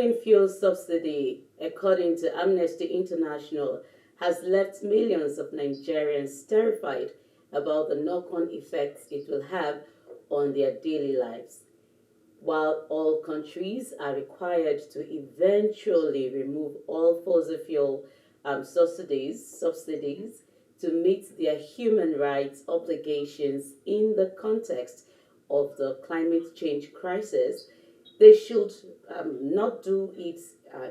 growing fuel subsidy, according to Amnesty International, has left millions of Nigerians terrified about the knock-on effects it will have on their daily lives. While all countries are required to eventually remove all fossil fuel subsidies to meet their human rights obligations in the context of the climate change crisis, they should not do it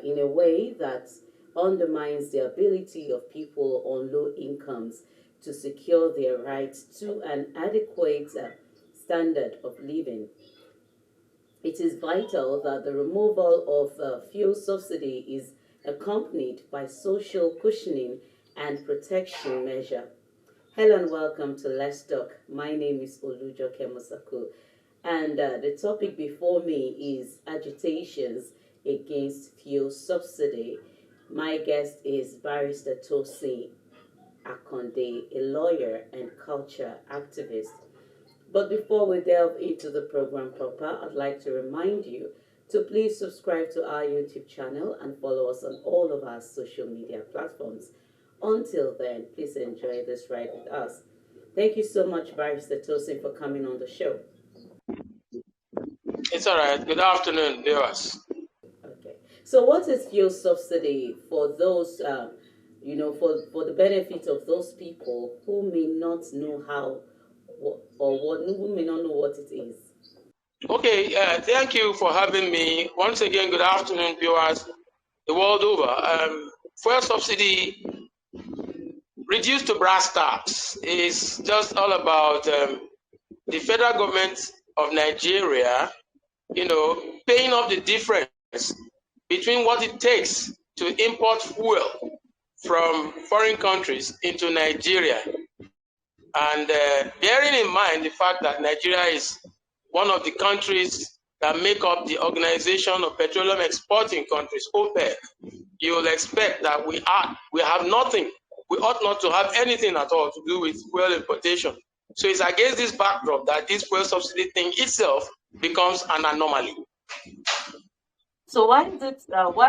in a way that undermines the ability of people on low incomes to secure their rights to an adequate standard of living. It is vital that the removal of fuel subsidy is accompanied by social cushioning and protection measure. Hello and welcome to Let's Talk. My name is Olujo Kemosaku, and the topic before me is agitations against fuel subsidy. My guest is Barrister Tosin Akande, a lawyer and culture activist. But before we delve into the program proper, I'd like to remind you to please subscribe to our YouTube channel and follow us on all of our social media platforms. Until then, please enjoy this ride with us. Thank you so much, Barrister Tosin, for coming on the show. It's all right. Good afternoon, viewers. Okay. So what is fuel subsidy for those, for the benefit of those people who may not know how who may not know what it is? Okay, thank you for having me. Once again, good afternoon, viewers the world over. Fuel subsidy reduced to brass tacks is just all about the federal government of Nigeria, paying up the difference between what it takes to import fuel from foreign countries into Nigeria. And bearing in mind the fact that Nigeria is one of the countries that make up the Organization of Petroleum Exporting Countries, OPEC, you will expect that we have nothing. We ought not to have anything at all to do with fuel importation. So it's against this backdrop that this fuel subsidy thing itself becomes an anomaly. So why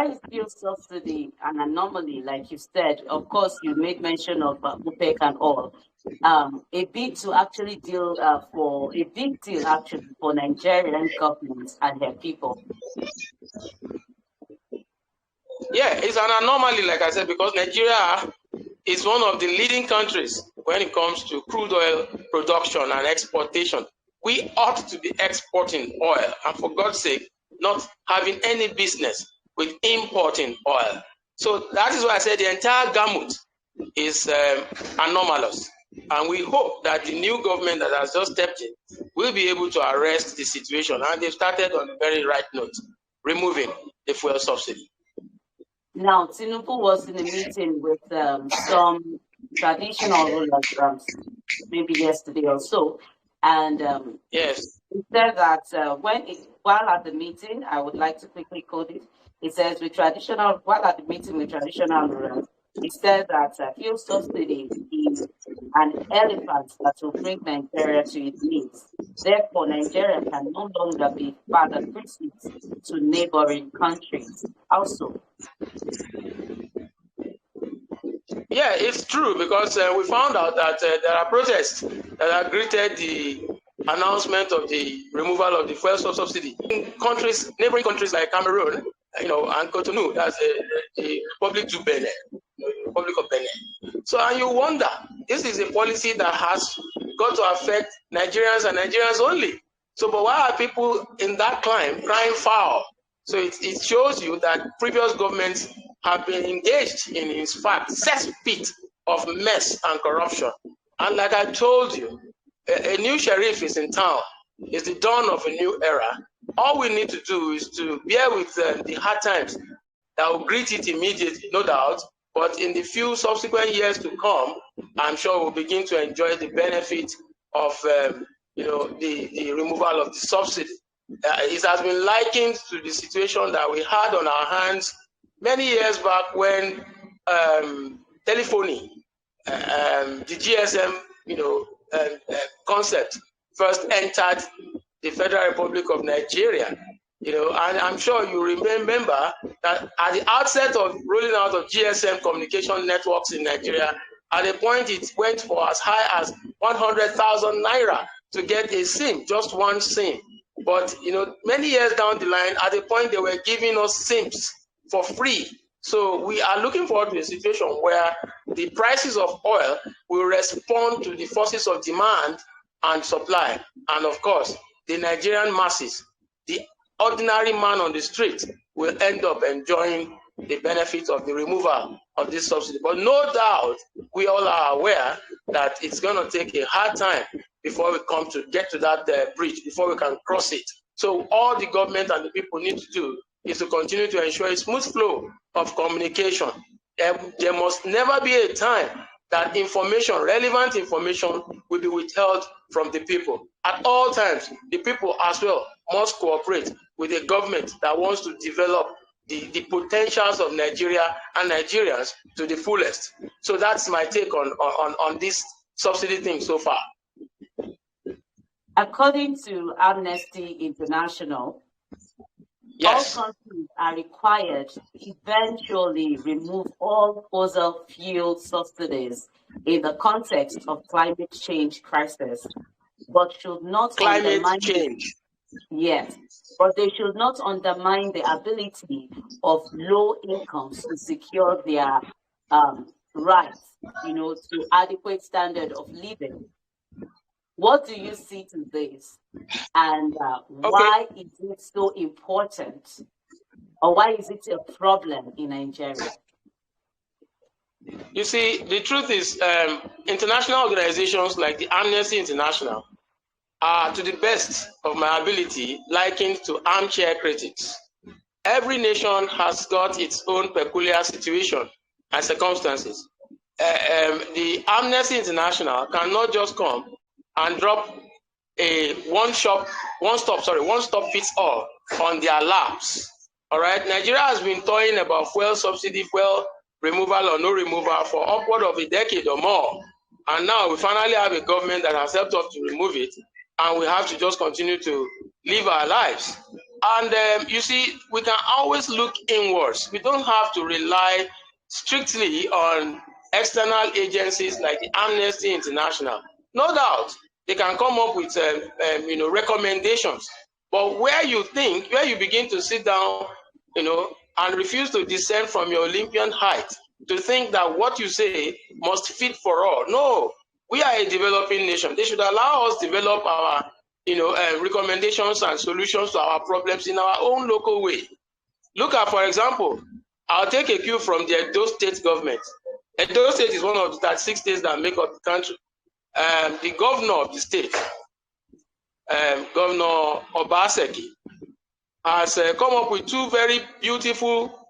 is fuel subsidy an anomaly? Like you said, of course, you made mention of OPEC and all. A big deal actually for Nigerian government and their people. Yeah, it's an anomaly, like I said, because Nigeria is one of the leading countries when it comes to crude oil production and exportation. We ought to be exporting oil, and for God's sake, not having any business with importing oil. So that is why I said the entire gamut is anomalous. And we hope that the new government that has just stepped in will be able to arrest the situation. And they've started on the very right note, removing the fuel subsidy. Now, Tinubu was in a meeting with some traditional rulers, maybe yesterday or so, and yes, he said that while at the meeting, I would like to quickly quote it. It says, while at the meeting with traditional rulers, he said that fuel subsidy is an elephant that will bring Nigeria to its knees. Therefore, Nigeria can no longer be further critics to neighboring countries. Also, yeah, it's true, because we found out that there are protests that have greeted the announcement of the removal of the fuel subsidy in neighboring countries like Cameroon, and Cotonou, that's the Republic of Benin. So, and you wonder, this is a policy that has got to affect Nigerians and Nigerians only. So, but why are people in that crying foul? So it shows you that previous governments have been engaged in fact, cesspit of mess and corruption. And like I told you, a new sheriff is in town. It's the dawn of a new era. All we need to do is to bear with the hard times that will greet it immediately, no doubt. But in the few subsequent years to come, I'm sure we'll begin to enjoy the benefit of the removal of the subsidy. It has been likened to the situation that we had on our hands many years back when telephony, the GSM, concept first entered the Federal Republic of Nigeria. And I'm sure you remember that at the outset of rolling out of GSM communication networks in Nigeria, at a point it went for as high as 100,000 naira to get a SIM, just one SIM. But many years down the line, at a point they were giving us SIMs for free. So we are looking forward to a situation where the prices of oil will respond to the forces of demand and supply. And of course, the Nigerian masses, the ordinary man on the street, will end up enjoying the benefits of the removal of this subsidy. But no doubt, we all are aware that it's going to take a hard time before we come to get to that bridge, before we can cross it. So all the government and the people need to do is to continue to ensure a smooth flow of communication. There must never be a time that information, relevant information, will be withheld from the people. At all times, the people as well must cooperate with a government that wants to develop the potentials of Nigeria and Nigerians to the fullest. So that's my take on this subsidy thing so far. According to Amnesty International, yes, all countries are required to eventually remove all fossil fuel subsidies in the context of climate change crisis, but should not undermine change. Yes, but they should not undermine the ability of low incomes to secure their rights, to adequate standard of living. What do you see to this? And why is it so important? Or why is it a problem in Nigeria? You see, the truth is, international organizations like the Amnesty International are, to the best of my ability, likened to armchair critics. Every nation has got its own peculiar situation and circumstances. The Amnesty International cannot just come and drop a one-stop fits all on their laps. All right, Nigeria has been toying about fuel subsidy, fuel removal or no removal for upward of a decade or more, and now we finally have a government that has helped us to remove it, and we have to just continue to live our lives. And you see, we can always look inwards. We don't have to rely strictly on external agencies like the Amnesty International. No doubt, they can come up with recommendations. But where you begin to sit down, and refuse to descend from your Olympian height to think that what you say must fit for all. No, we are a developing nation. They should allow us develop our recommendations and solutions to our problems in our own local way. Look at, for example, I'll take a cue from the Edo State government. Edo State is one of the 36 states that make up the country. The governor of the state, Governor Obaseki, has come up with two very beautiful,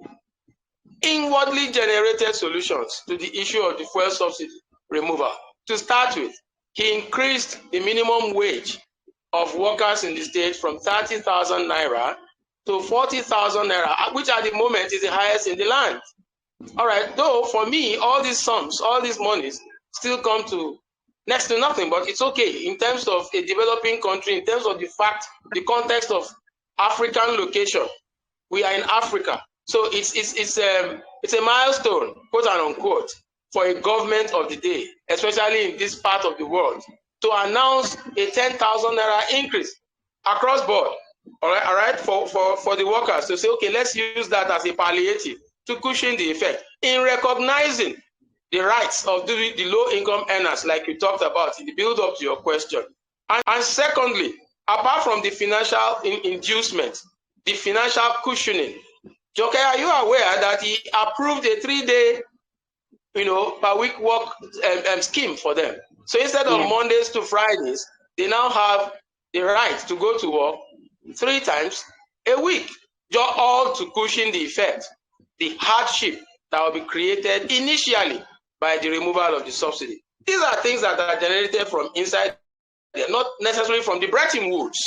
inwardly generated solutions to the issue of the fuel subsidy removal. To start with, he increased the minimum wage of workers in the state from 30,000 naira to 40,000 naira, which at the moment is the highest in the land. All right, though for me, all these sums, all these monies still come to next to nothing, but it's okay in terms of a developing country, in terms of the context of African location. We are in Africa, so it's a milestone, quote and unquote, for a government of the day, especially in this part of the world, to announce a 10,000 naira increase across board. All right, for the workers to say, okay, let's use that as a palliative to cushion the effect, in recognizing the rights of the low-income earners, like you talked about in the build-up to your question. And secondly, apart from the financial inducement, the financial cushioning, Joke, are you aware that he approved a 3-day, per week work scheme for them? So instead of Mondays to Fridays, they now have the right to go to work 3 times a week, all to cushion the effect, the hardship that will be created initially by the removal of the subsidy. These are things that are generated from inside, not necessarily from the Bretton Woods.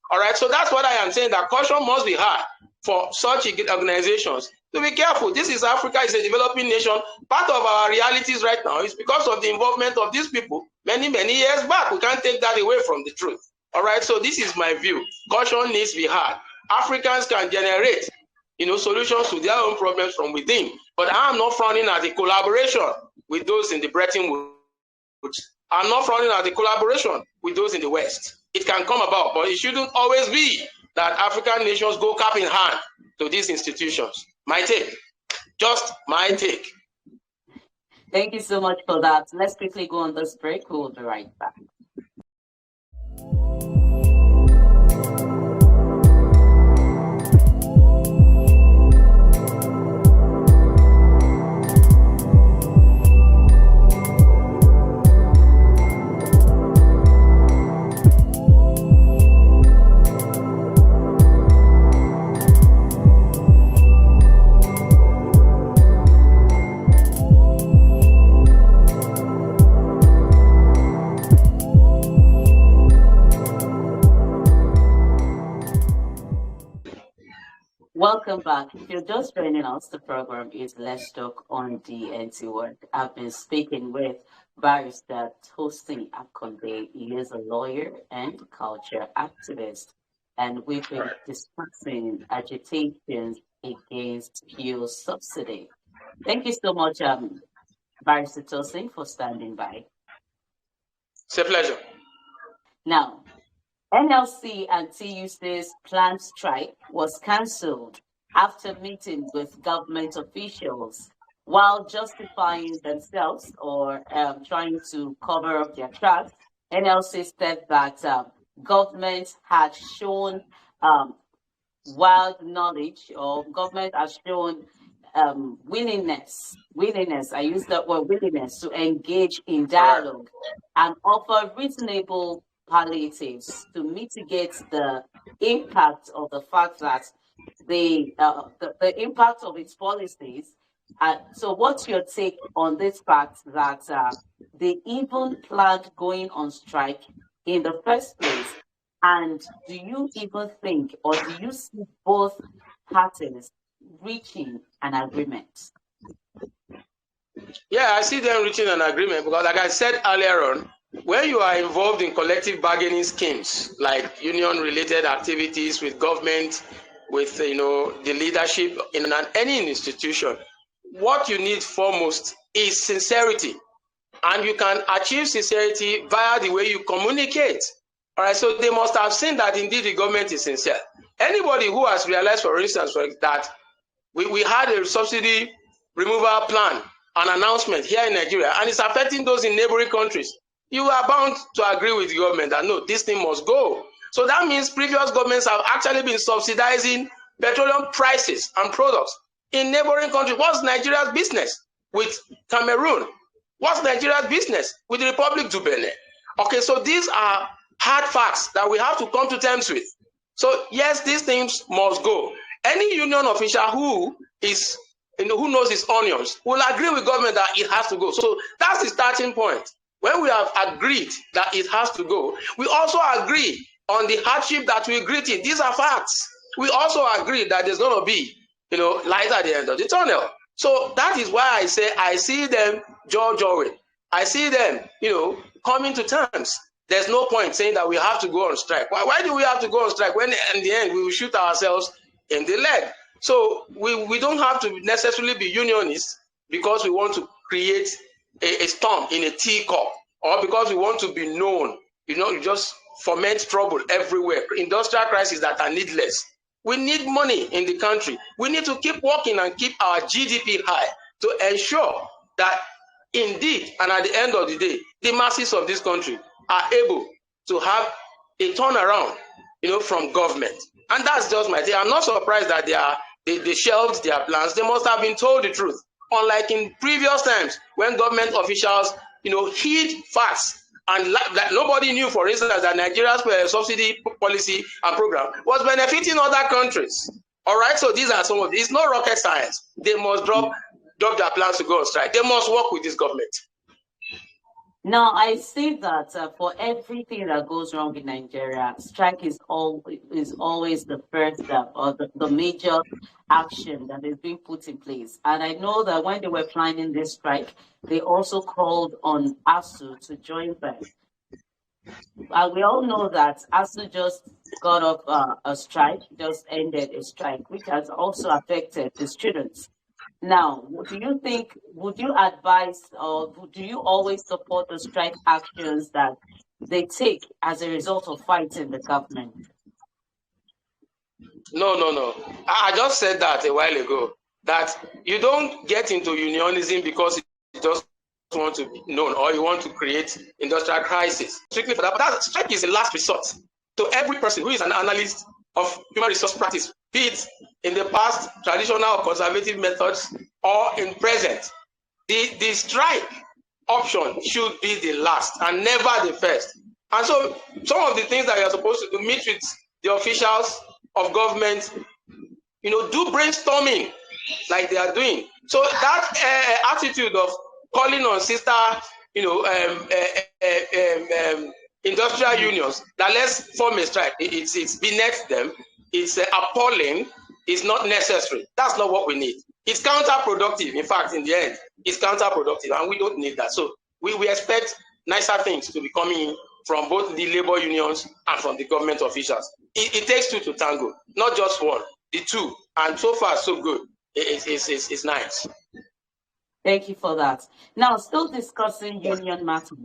All right, so that's what I am saying, that caution must be had for such organizations to be careful. This is Africa, is a developing nation. Part of our realities right now is because of the involvement of these people many, many years back. We can't take that away from the truth. All right, so this is my view. Caution needs to be had. Africans can generate, solutions to their own problems from within. But I am not frowning at the collaboration with those in the Bretton Woods. I'm not frowning at the collaboration with those in the West. It can come about, but it shouldn't always be that African nations go cap in hand to these institutions. My take. Just my take. Thank you so much for that. Let's quickly go on this break. We'll be right back. Welcome back. If you're just joining us, the program is Let's Talk on DNT Work. I've been speaking with Barrister Tosin Akande. He is a lawyer and culture activist, and we've been discussing agitations against fuel subsidy. Thank you so much, Barrister Tosin, for standing by. It's a pleasure. Now, NLC and TUC's planned strike was cancelled after meeting with government officials. While justifying themselves or trying to cover up their tracks, NLC said that government had shown wild knowledge, or government has shown willingness, I use that word, willingness to engage in dialogue and offer reasonable palliatives to mitigate the impact of the fact that the impact of its policies. So what's your take on this fact that they even planned going on strike in the first place? And do you even think, or do you see both parties reaching an agreement? Yeah, I see them reaching an agreement because, like I said earlier on, when you are involved in collective bargaining schemes like union-related activities with government, with the leadership in any institution, what you need foremost is sincerity, and you can achieve sincerity via the way you communicate. All right, so they must have seen that indeed the government is sincere. Anybody who has realized, for instance, that we had a subsidy removal plan, an announcement here in Nigeria, and it's affecting those in neighboring countries, you are bound to agree with the government that no, this thing must go. So that means previous governments have actually been subsidizing petroleum prices and products in neighboring countries. What's Nigeria's business with Cameroon? What's Nigeria's business with the Republic of Benin? Okay, so these are hard facts that we have to come to terms with. So yes, these things must go. Any union official who knows his onions will agree with government that it has to go. So that's the starting point. When we have agreed that it has to go, we also agree on the hardship that we greeted. These are facts. We also agree that there's going to be, light at the end of the tunnel. So that is why I say I see them jaw-jawing. I see them, coming to terms. There's no point saying that we have to go on strike. Why do we have to go on strike when in the end we will shoot ourselves in the leg? So we don't have to necessarily be unionists because we want to create a storm in a teacup, or because we want to be known. You just foment trouble everywhere. Industrial crises that are needless. We need money in the country. We need to keep working and keep our GDP high to ensure that indeed, and at the end of the day, the masses of this country are able to have a turnaround, from government. And that's just my thing. I'm not surprised that they shelved their plans. They must have been told the truth. Unlike in previous times when government officials, hid facts, and like nobody knew, for instance, that Nigeria's subsidy policy and program was benefiting other countries. All right, so these are some of these. It's not rocket science. They must drop their plans to go on strike. They must work with this government. Now, I see that for everything that goes wrong in Nigeria, strike is always the first step, or the major action that is being put in place. And I know that when they were planning this strike, they also called on ASU to join them. We all know that ASU just got off a strike, just ended a strike, which has also affected the students. Now, do you think, would you advise or do you always support the strike actions that they take as a result of fighting the government? No, no, no. I just said that a while ago, that you don't get into unionism because you just want to be known or you want to create industrial crisis. Strictly for that. But that strike is a last resort. So every person who is an analyst of human resource practice, be it in the past, traditional or conservative methods, or in present, the strike option should be the last and never the first. And so some of the things that you're supposed to do, meet with the officials of government, do brainstorming like they are doing. So that attitude of calling on sister, industrial unions that let's form a strike, it's beneath them, it's appalling, it's not necessary. That's not what we need. It's counterproductive. In fact, in the end, it's counterproductive, and we don't need that. So we expect nicer things to be coming in from both the labor unions and from the government officials. It takes two to tango, not just one, the two. And so far, so good. It's nice. Thank you for that. Now, still discussing union matter.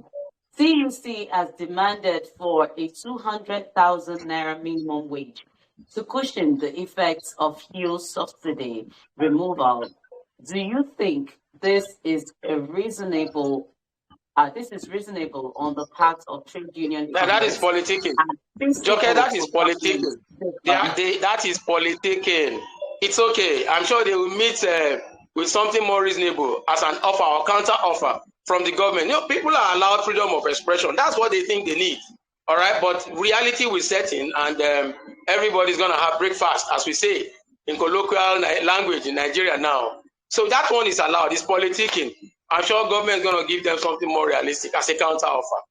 CUC has demanded for a 200,000 naira minimum wage to cushion the effects of fuel subsidy removal. Do you think this is reasonable on the part of trade union That is Congress politicking. and Joke, that is for politicking. That is politicking. It's okay. I'm sure they will meet with something more reasonable as an offer or counter offer from the government. People are allowed freedom of expression. That's what they think they need. All right, but reality will set in, and everybody's gonna have breakfast, as we say in colloquial language in Nigeria now. So that one is allowed. It's politicking. I'm sure government is gonna give them something more realistic as a counter offer.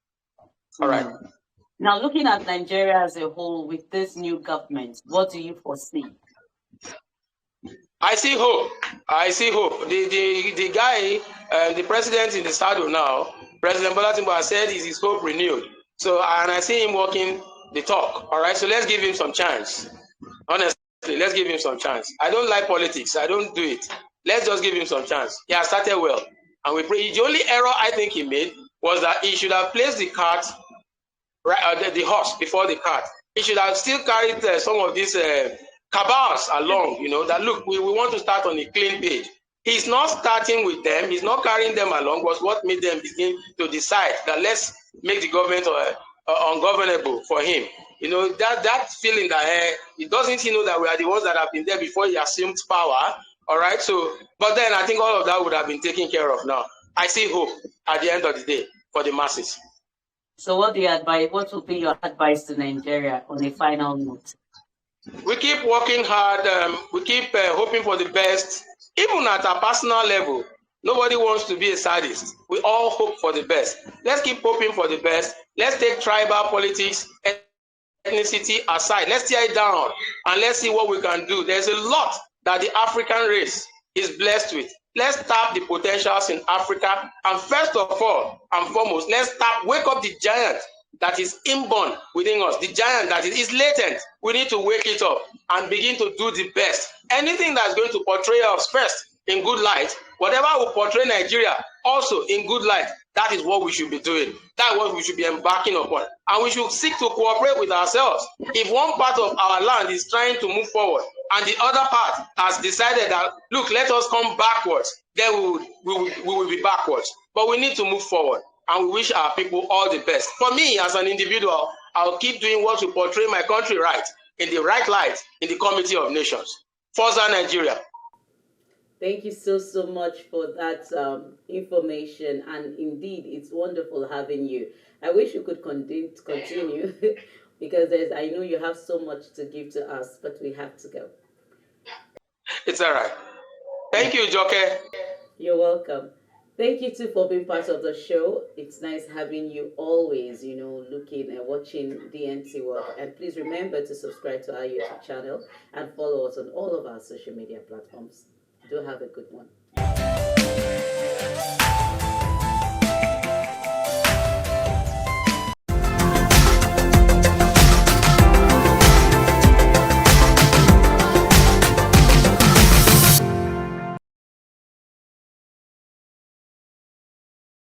All right. Now, looking at Nigeria as a whole with this new government, what do you foresee? I see hope. I see hope. The guy, the president in the saddle now, President Bola Tinubu, has said is his hope renewed. So, and I see him walking the talk. All right. So let's give him some chance. Honestly, let's give him some chance. I don't like politics. I don't do it. Let's just give him some chance. He has started well, and we pray. The only error I think he made was that he should have placed the cart, right, the horse before the cart. He should have still carried some of these cabals along, that look, we want to start on a clean page. He's not starting with them, he's not carrying them along, was what made them begin to decide that let's make the government ungovernable for him. That feeling that doesn't he know that we are the ones that have been there before he assumed power. All right, so, but then I think all of that would have been taken care of now. I see hope at the end of the day for the masses. So what would be your advice to Nigeria on a final note? We keep working hard. We keep hoping for the best, even at a personal level. Nobody wants to be a sadist. We all hope for the best. Let's keep hoping for the best. Let's take tribal politics, ethnicity aside. Let's tear it down and let's see what we can do. There's a lot that the African race is blessed with. Let's tap the potentials in Africa. And first of all and foremost, wake up the giant that is inborn within us, the giant that is latent. We need to wake it up and begin to do the best. Anything that's going to portray us first in good light, whatever will portray Nigeria also in good light, that is what we should be doing. That is what we should be embarking upon. And we should seek to cooperate with ourselves. If one part of our land is trying to move forward and the other part has decided that, look, let us come backwards, then we will be backwards. But we need to move forward. And we wish our people all the best. For me, as an individual, I'll keep doing what will portray my country right, in the right light, in the Committee of Nations. Forza Nigeria. Thank you so much for that information. And indeed, it's wonderful having you. I wish you could continue because I know you have so much to give to us, but we have to go. It's all right. Thank you, Joke. You're welcome. Thank you too for being part of the show. It's nice having you always, looking and watching DNT work. And please remember to subscribe to our YouTube channel and follow us on all of our social media platforms. Do have a good one.